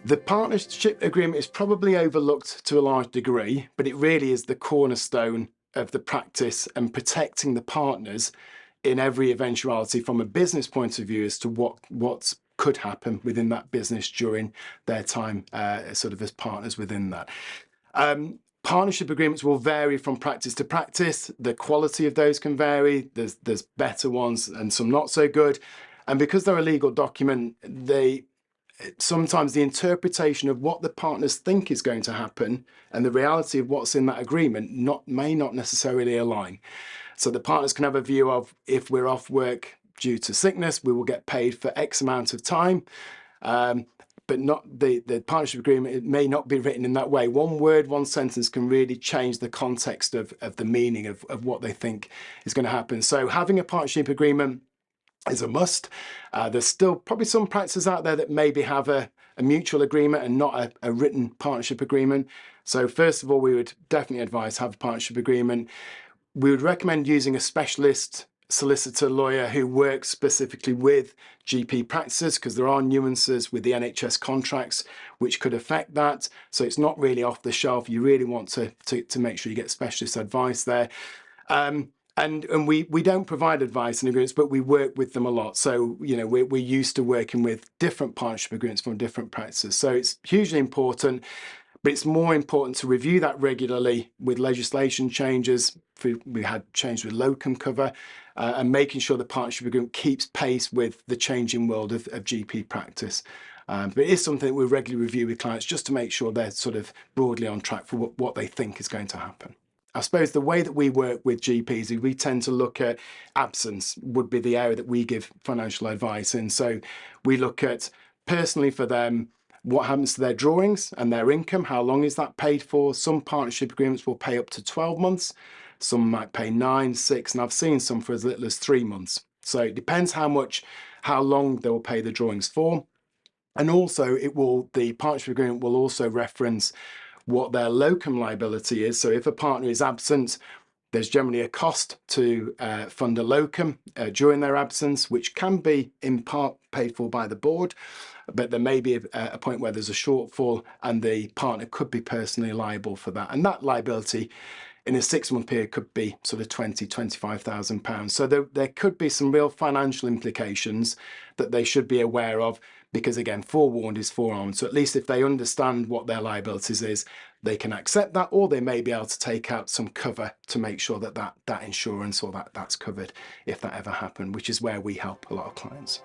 The partnership agreement is probably overlooked to a large degree, but it really is the cornerstone of the practice and protecting the partners in every eventuality from a business point of view as to what could happen within that business during their time sort of as partners within that. Partnership agreements will vary from practice to practice. The quality of those can vary. There's better ones and some not so good. And because they're a legal document, sometimes the interpretation of what the partners think is going to happen and the reality of what's in that agreement may not necessarily align. So the partners can have a view of, if we're off work due to sickness, we will get paid for X amount of time. But not the partnership agreement, it may not be written in that way. One word, one sentence can really change the context of the meaning of what they think is going to happen. So having a partnership agreement is a must. There's still probably some practices out there that maybe have a mutual agreement and not a written partnership agreement. So first of all, we would definitely advise have a partnership agreement. We would recommend using a specialist solicitor lawyer who works specifically with GP practices, because there are nuances with the NHS contracts which could affect that. So it's not really off the shelf. You really want to make sure you get specialist advice there. And we don't provide advice and agreements, but we work with them a lot. So, you know, we're used to working with different partnership agreements from different practices. So it's hugely important, but it's more important to review that regularly with legislation changes. We had change with locum cover and making sure the partnership agreement keeps pace with the changing world of GP practice. But it is something that we regularly review with clients just to make sure they're sort of broadly on track for what they think is going to happen. I suppose the way that we work with GPs is we tend to look at absence would be the area that we give financial advice in. So we look at personally for them, what happens to their drawings and their income, how long is that paid for? Some partnership agreements will pay up to 12 months. Some might pay 9, 6, and I've seen some for as little as 3 months. So it depends how long they will pay the drawings for. And also the partnership agreement will also reference what their locum liability is. So if a partner is absent, there's generally a cost to fund a locum during their absence, which can be in part paid for by the board, but there may be a point where there's a shortfall and the partner could be personally liable for that. And that liability in a 6-month period could be sort of £20,000–£25,000. So there could be some real financial implications that they should be aware of, because again, forewarned is forearmed. So at least if they understand what their liabilities is, they can accept that, or they may be able to take out some cover to make sure that insurance or that's covered if that ever happened, which is where we help a lot of clients.